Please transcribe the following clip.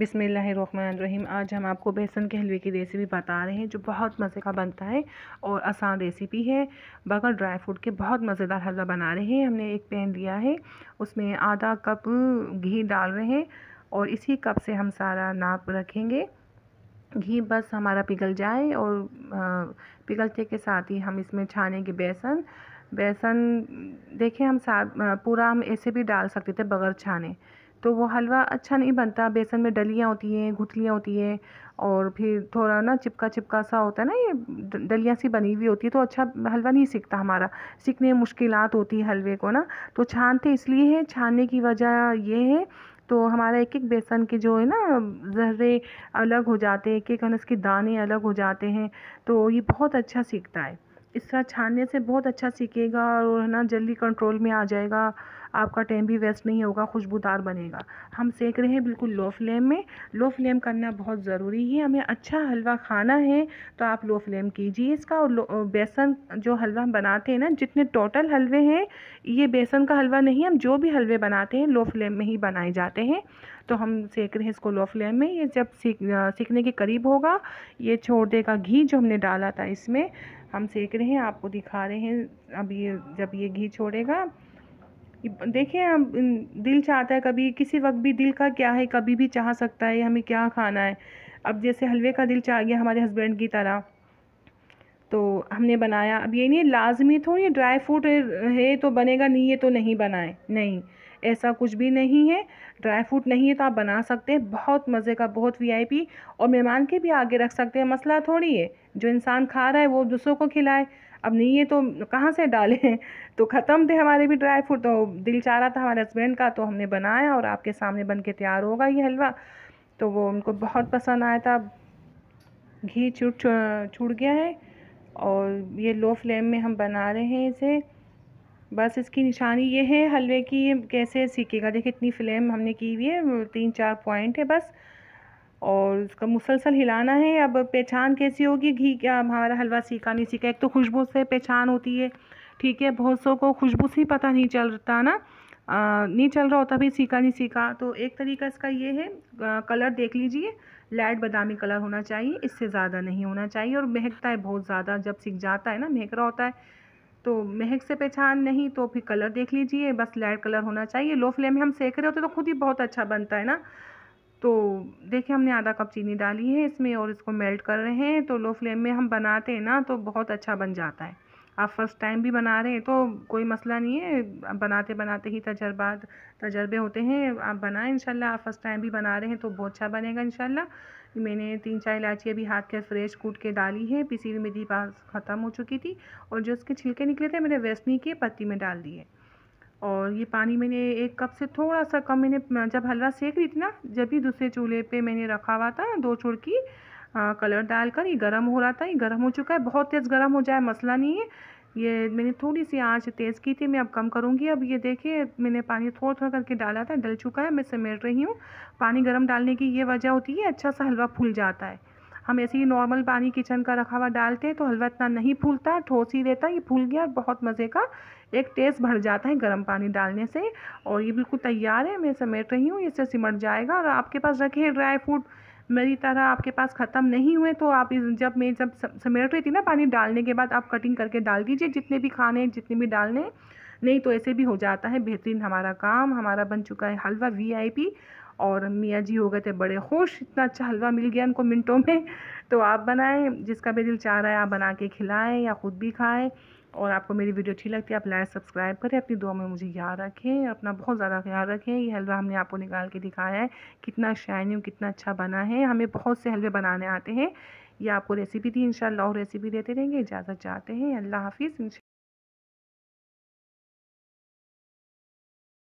बिस्मिल्लाहिर्रहमानिर्रहीम। आज हम आपको बेसन के हलवे की रेसिपी बता रहे हैं जो बहुत मज़े का बनता है और आसान रेसिपी है। बगैर ड्राई फ्रूट के बहुत मज़ेदार हलवा बना रहे हैं। हमने एक पैन लिया है, उसमें आधा कप घी डाल रहे हैं और इसी कप से हम सारा नाप रखेंगे। घी बस हमारा पिघल जाए और पिघलते के साथ ही हम इसमें छानेंगे बेसन। देखिए हम पूरा हम ऐसे भी डाल सकते थे बगैर छाने, तो वो हलवा अच्छा नहीं बनता। बेसन में डलियाँ होती हैं, गुठलियाँ होती हैं और फिर थोड़ा ना चिपका चिपका सा होता है ना, ये डलियाँ सी बनी हुई होती है, तो अच्छा हलवा नहीं सिकता हमारा। सीखने में मुश्किलात होती है हलवे को ना, तो छानते इसलिए है, छानने की वजह ये है तो हमारा एक एक बेसन के जो है ना ज़र्रे अलग हो जाते हैं, एक एक उसके दाने अलग हो जाते हैं, तो ये बहुत अच्छा सीखता है। इस तरह छानने से बहुत अच्छा सीखेगा और है ना जल्दी कंट्रोल में आ जाएगा, आपका टाइम भी वेस्ट नहीं होगा, खुशबूदार बनेगा। हम सेक रहे हैं बिल्कुल लो फ्लेम में। लो फ्लेम करना बहुत ज़रूरी है, हमें अच्छा हलवा खाना है तो आप लो फ्लेम कीजिए इसका। और बेसन जो हलवा हम बनाते हैं ना, जितने टोटल हलवे हैं, ये बेसन का हलवा नहीं, हम जो भी हलवे बनाते हैं लो फ्लेम में ही बनाए जाते हैं। तो हम सेक रहे हैं इसको लो फ्लेम में। ये जब सीखने के करीब होगा, ये छोड़ देगा घी जो हमने डाला था इसमें। हम सेक रहे हैं, आपको दिखा रहे हैं। अब ये जब ये घी छोड़ेगा, देखिए हम दिल चाहता है, कभी किसी वक्त भी दिल का क्या है, कभी भी चाह सकता है हमें क्या खाना है। अब जैसे हलवे का दिल चाह गया हमारे हस्बैंड की तरह, तो हमने बनाया। अब ये नहीं लाजमी थोड़ी ड्राई फ्रूट है तो बनेगा, नहीं है तो नहीं बनाए, नहीं, ऐसा कुछ भी नहीं है। ड्राई फ्रूट नहीं है तो आप बना सकते हैं, बहुत मज़े का, बहुत वीआईपी, और मेहमान के भी आगे रख सकते हैं। मसला थोड़ी है जो इंसान खा रहा है वो दूसरों को खिलाए। अब नहीं है तो कहाँ से डालें तो ख़त्म थे हमारे भी ड्राई फ्रूट, तो दिल चाह रहा था हमारे हस्बैंड का, तो हमने बनाया और आपके सामने बन के तैयार होगा ये हलवा। तो वो उनको बहुत पसंद आया था। घी छूट गया है और ये लो फ्लेम में हम बना रहे हैं इसे। बस इसकी निशानी ये है हलवे की, कैसे सीखेगा। देखिए इतनी फ्लेम हमने की हुई है, 3-4 पॉइंट है बस, और इसका मुसलसल हिलाना है। अब पहचान कैसी होगी घी क्या हमारा हलवा सीखा नहीं सीखा, एक तो खुशबू से पहचान होती है, ठीक है। बहुत सौ को खुशबू से ही पता नहीं चलता ना, नहीं चल रहा होता भी सीखा नहीं सीखा। तो एक तरीका इसका ये है, कलर देख लीजिए, लाइट बादामी कलर होना चाहिए, इससे ज़्यादा नहीं होना चाहिए। और महकता है बहुत ज़्यादा, जब सीख जाता है ना महक रहा होता है, तो महक से पहचान नहीं तो फिर कलर देख लीजिए, बस लाइट कलर होना चाहिए। लो फ्लेम में हम सेक रहे होते तो खुद ही बहुत अच्छा बनता है ना। तो देखिए हमने आधा कप चीनी डाली है इसमें और इसको मेल्ट कर रहे हैं। तो लो फ्लेम में हम बनाते हैं ना तो बहुत अच्छा बन जाता है। आप फर्स्ट टाइम भी बना रहे हैं तो कोई मसला नहीं है, बनाते बनाते ही तजर्बे होते हैं। आप बनाएं इंशाल्लाह। आप फर्स्ट टाइम भी बना रहे हैं तो बहुत अच्छा बनेगा इंशाल्लाह। मैंने 3-4 इलायची अभी हाथ के फ्रेश कूट के डाली है, पिसी हुई मेरी पास ख़त्म हो चुकी थी, और जो उसके छिलके निकले थे मैंने वेस्ट नहीं किए, पत्ती में डाल दिए। और ये पानी मैंने 1 कप से थोड़ा सा कम, मैंने जब हलवा सेक रही थी ना, जब भी दूसरे चूल्हे पे मैंने रखा हुआ था 2 चुटकी कलर डालकर, ये गर्म हो रहा था। ये गर्म हो चुका है, बहुत तेज़ गर्म हो जाए मसला नहीं है। ये मैंने थोड़ी सी आंच तेज़ की थी, मैं अब कम करूँगी। अब ये देखिए मैंने पानी थोड़ा थोड़ा करके डाला था, डल चुका है, मैं समेट रही हूँ। पानी गर्म डालने की ये वजह होती है, अच्छा सा हलवा फूल जाता है। हम ऐसे ही नॉर्मल पानी किचन का रखा हुआ डालते हैं तो हलवा इतना नहीं फूलता, ठोस ही रहता है। ये फूल गया और बहुत मज़े का एक टेस्ट बढ़ जाता है गर्म पानी डालने से। और ये बिल्कुल तैयार है, मैं समेट रही हूँ, इससे सिमट जाएगा। और आपके पास रखे हैं ड्राई फ्रूट मेरी तरह, आपके पास ख़त्म नहीं हुए, तो आप जब समेट रही थी ना, पानी डालने के बाद आप कटिंग करके डाल दीजिए, जितने भी खाने जितने भी डालने, नहीं तो ऐसे भी हो जाता है बेहतरीन। हमारा काम हमारा बन चुका है हलवा वीआईपी। और मियाँ जी हो गए थे बड़े खुश, इतना अच्छा हलवा मिल गया उनको मिनटों में। तो आप बनाएं, जिसका भी दिल चाह रहा है आप बना के खिलाएं या ख़ुद भी खाएं। और आपको मेरी वीडियो अच्छी लगती है आप लाइक सब्सक्राइब करें, अपनी दुआ में मुझे याद रखें, अपना बहुत ज़्यादा ख्याल रखें। ये हलवा हमने आपको निकाल के दिखाया है, कितना शाइनी कितना अच्छा बना है। हमें बहुत से हलवे बनाने आते हैं, ये आपको रेसिपी दी, इंशाल्लाह और रेसिपी देते रहेंगे। इजाज़त चाहते हैं, अल्लाह हाफिज़।